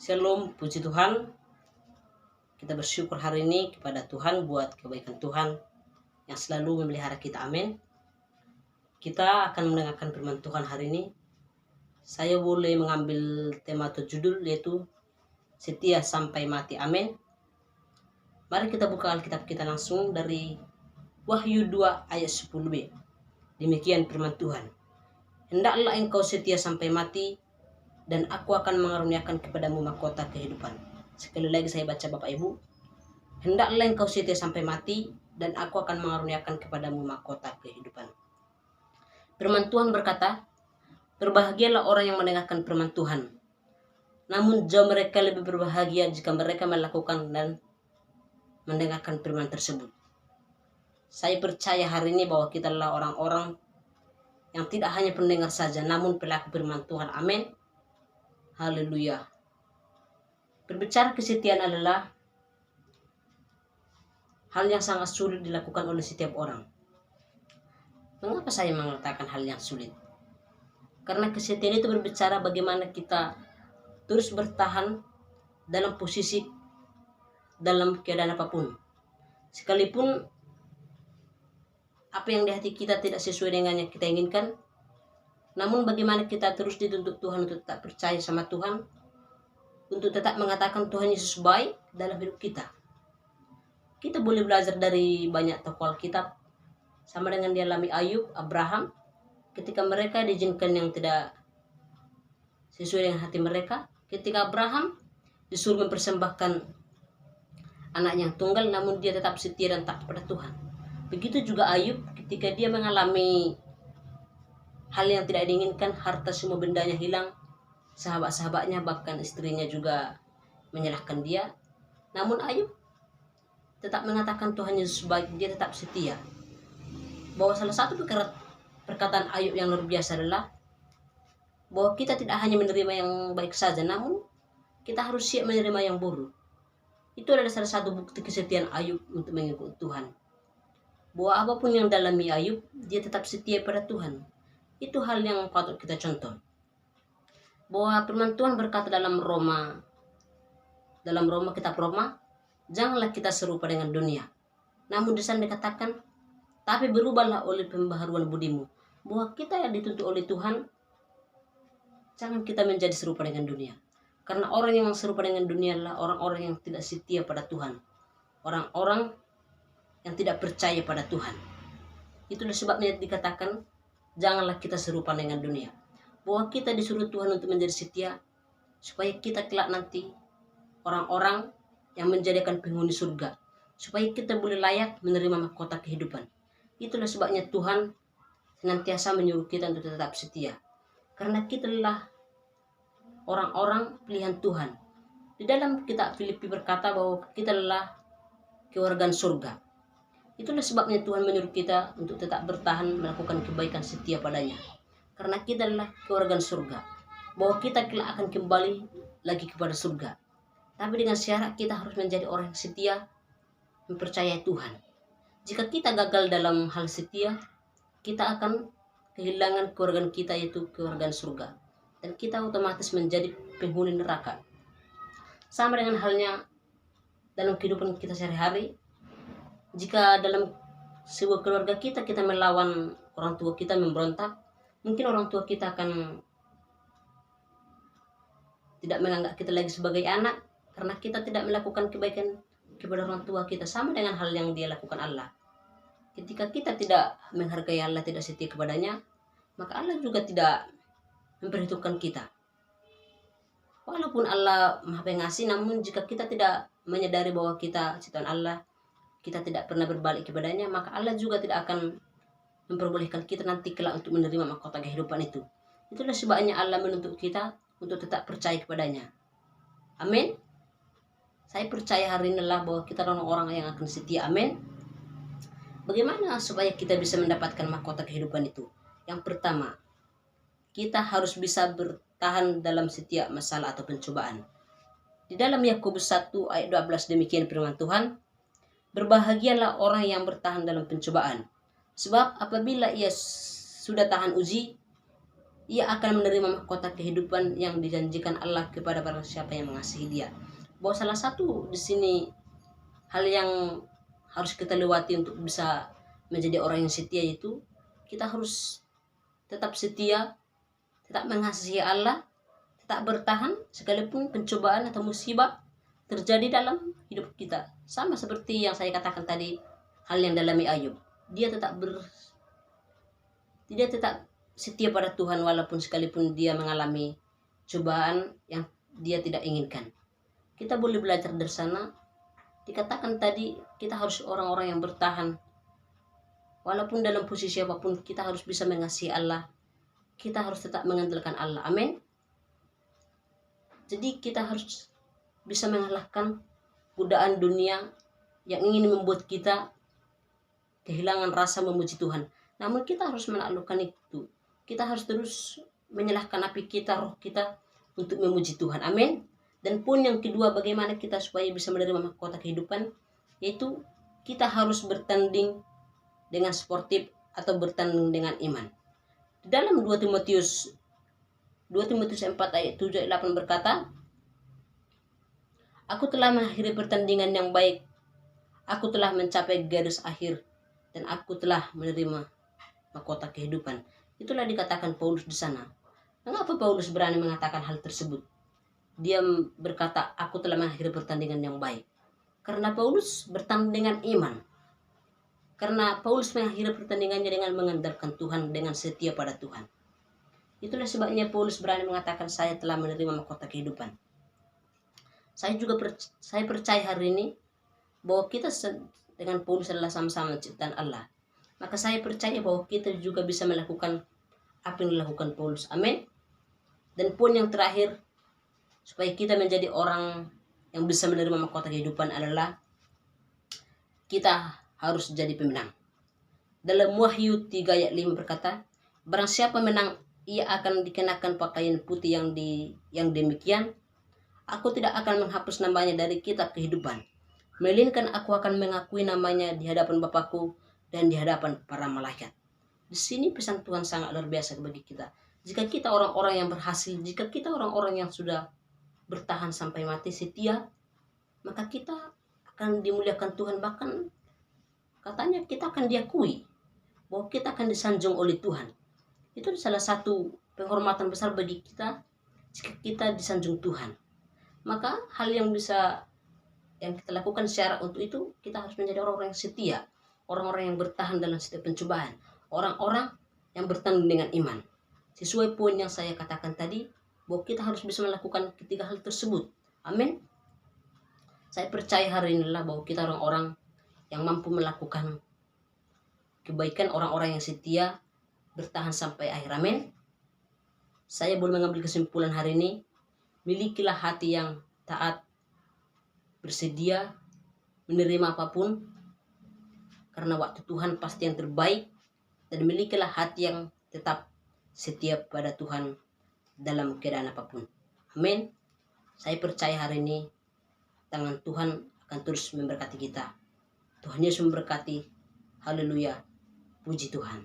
Shalom, puji Tuhan. Kita bersyukur hari ini kepada Tuhan buat kebaikan Tuhan yang selalu memelihara kita. Amin. Kita akan mendengarkan firman Tuhan hari ini. Saya boleh mengambil tema atau judul yaitu setia sampai mati. Amin. Mari kita buka Alkitab kita langsung dari Wahyu 2 ayat 10b. Demikian firman Tuhan. Hendaklah engkau setia sampai mati, dan aku akan mengaruniakan kepadamu mahkota kehidupan. Sekali lagi saya baca Bapak Ibu. Hendaklah engkau setia sampai mati, dan aku akan mengaruniakan kepadamu mahkota kehidupan. Firman Tuhan berkata, berbahagialah orang yang mendengarkan firman Tuhan. Namun jauh mereka lebih berbahagia jika mereka melakukan dan mendengarkan firman tersebut. Saya percaya hari ini bahwa kita adalah orang-orang yang tidak hanya pendengar saja, namun pelaku firman Tuhan. Amin. Haleluya. Berbicara kesetiaan adalah hal yang sangat sulit dilakukan oleh setiap orang. Mengapa saya mengatakan hal yang sulit? Karena kesetiaan itu berbicara bagaimana kita terus bertahan dalam posisi, dalam keadaan apapun. Sekalipun apa yang di hati kita tidak sesuai dengan yang kita inginkan, namun bagaimana kita terus dituntut Tuhan untuk tetap percaya sama Tuhan, untuk tetap mengatakan Tuhan Yesus baik dalam hidup kita. Kita boleh belajar dari banyak tokoh Alkitab, sama dengan dialami Ayub, Abraham, ketika mereka diizinkan yang tidak sesuai dengan hati mereka. Ketika Abraham disuruh mempersembahkan anak yang tunggal, namun dia tetap setia dan taat kepada Tuhan. Begitu juga Ayub, ketika dia mengalami hal yang tidak diinginkan, harta semua bendanya hilang, sahabat-sahabatnya bahkan istrinya juga menyalahkan dia, namun Ayub tetap mengatakan Tuhan Yesus baik, dia tetap setia. Bahwa salah satu perkataan Ayub yang luar biasa adalah bahwa kita tidak hanya menerima yang baik saja, namun kita harus siap menerima yang buruk. Itu adalah salah satu bukti kesetiaan Ayub untuk mengikuti Tuhan. Bahwa apapun yang dalami Ayub, dia tetap setia pada Tuhan. Itu hal yang patut kita contoh. Bahwa firman Tuhan berkata dalam kitab Roma, janganlah kita serupa dengan dunia. Namun di sana dikatakan, tapi berubahlah oleh pembaharuan budimu. Bahwa kita yang dituntut oleh Tuhan, jangan kita menjadi serupa dengan dunia. Karena orang yang serupa dengan dunia adalah orang-orang yang tidak setia pada Tuhan. Orang-orang yang tidak percaya pada Tuhan. Itulah sebabnya dikatakan, janganlah kita serupa dengan dunia. Bahwa kita disuruh Tuhan untuk menjadi setia, supaya kita kelak nanti orang-orang yang menjadikan penghuni surga, supaya kita boleh layak menerima mahkota kehidupan. Itulah sebabnya Tuhan senantiasa menyuruh kita untuk tetap setia, karena kita adalah orang-orang pilihan Tuhan. Di dalam kitab Filipi berkata bahwa kita adalah kewargaan surga. Itulah sebabnya Tuhan menyuruh kita untuk tetap bertahan melakukan kebaikan setia padanya, karena kita adalah kewargaan surga, bahwa kita kelak akan kembali lagi kepada surga. Tapi dengan syarat kita harus menjadi orang yang setia, mempercayai Tuhan. Jika kita gagal dalam hal setia, kita akan kehilangan kewargaan kita, yaitu kewargaan surga, dan kita otomatis menjadi penghuni neraka. Sama dengan halnya dalam kehidupan kita sehari-hari. Jika dalam sebuah keluarga kita melawan orang tua kita, memberontak, mungkin orang tua kita akan tidak menganggap kita lagi sebagai anak, karena kita tidak melakukan kebaikan kepada orang tua kita. Sama dengan hal yang dia lakukan Allah. Ketika kita tidak menghargai Allah, tidak setia kepadanya, maka Allah juga tidak memperhitungkan kita. Walaupun Allah Maha Pengasih, namun jika kita tidak menyadari bahwa kita ciptaan Allah, kita tidak pernah berbalik kepadanya, maka Allah juga tidak akan memperbolehkan kita nanti kelak untuk menerima mahkota kehidupan itu. Itulah sebabnya Allah menuntut kita untuk tetap percaya kepadanya. Amin. Saya percaya hari ini bahwa kita adalah orang yang akan setia. Amin. Bagaimana supaya kita bisa mendapatkan mahkota kehidupan itu? Yang pertama, kita harus bisa bertahan dalam setiap masalah atau pencobaan. Di dalam Yakobus 1 ayat 12 demikian firman Tuhan, berbahagialah orang yang bertahan dalam pencobaan, sebab apabila ia sudah tahan uji, ia akan menerima mahkota kehidupan yang dijanjikan Allah kepada barang siapa yang mengasihi Dia. Bahwa salah satu di sini hal yang harus kita lewati untuk bisa menjadi orang yang setia itu, kita harus tetap setia, tetap mengasihi Allah, tetap bertahan sekalipun pencobaan atau musibah terjadi dalam hidup kita. Sama seperti yang saya katakan tadi, hal yang dalami Ayub. Dia tetap setia pada Tuhan walaupun sekalipun dia mengalami cobaan yang dia tidak inginkan. Kita boleh belajar dari sana. Dikatakan tadi kita harus orang-orang yang bertahan. Walaupun dalam posisi apapun kita harus bisa mengasihi Allah. Kita harus tetap mengandalkan Allah. Amin. Jadi kita harus bisa mengalahkan godaan dunia yang ingin membuat kita kehilangan rasa memuji Tuhan. Namun kita harus menaklukkan itu. Kita harus terus menyalahkan api kita, roh kita untuk memuji Tuhan. Amin. Dan pun yang kedua, bagaimana kita supaya bisa menerima mahkota kehidupan, yaitu kita harus bertanding dengan sportif atau bertanding dengan iman. Di dalam 2 Timotius 4 ayat 7 ayat 8 berkata, "Aku telah mengakhiri pertandingan yang baik, aku telah mencapai garis akhir, dan aku telah menerima mahkota kehidupan." Itulah dikatakan Paulus di sana. Mengapa Paulus berani mengatakan hal tersebut? Dia berkata, "Aku telah mengakhiri pertandingan yang baik." Karena Paulus bertanding dengan iman. Karena Paulus mengakhiri pertandingannya dengan mengandalkan Tuhan, dengan setia pada Tuhan. Itulah sebabnya Paulus berani mengatakan, "Saya telah menerima mahkota kehidupan." Saya percaya hari ini bahwa kita dengan Paulus adalah sama-sama ciptaan Allah. Maka saya percaya bahwa kita juga bisa melakukan apa yang dilakukan Paulus. Amin. Dan pun yang terakhir, supaya kita menjadi orang yang bisa menerima mahkota kehidupan adalah kita harus jadi pemenang. Dalam Wahyu 3 ayat 5 berkata, "Barang siapa menang, ia akan dikenakan pakaian putih yang demikian. Aku tidak akan menghapus namanya dari kitab kehidupan, melainkan aku akan mengakui namanya di hadapan Bapakku dan di hadapan para malaikat." Di sini pesan Tuhan sangat luar biasa bagi kita. Jika kita orang-orang yang berhasil, jika kita orang-orang yang sudah bertahan sampai mati setia, maka kita akan dimuliakan Tuhan. Bahkan katanya kita akan diakui bahwa kita akan disanjung oleh Tuhan. Itu salah satu penghormatan besar bagi kita jika kita disanjung Tuhan. Maka hal yang kita lakukan secara untuk itu, kita harus menjadi orang-orang yang setia, orang-orang yang bertahan dalam setiap pencobaan, orang-orang yang bertanding dengan iman. Sesuai poin yang saya katakan tadi, bahwa kita harus bisa melakukan ketiga hal tersebut. Amin. Saya percaya hari inilah bahwa kita orang-orang yang mampu melakukan kebaikan, orang-orang yang setia, bertahan sampai akhir. Amin. Saya boleh mengambil kesimpulan hari ini, milikilah hati yang taat, bersedia menerima apapun, karena waktu Tuhan pasti yang terbaik. Dan milikilah hati yang tetap setia pada Tuhan dalam keadaan apapun. Amin. Saya percaya hari ini tangan Tuhan akan terus memberkati kita. Tuhan Yesus memberkati. Haleluya. Puji Tuhan.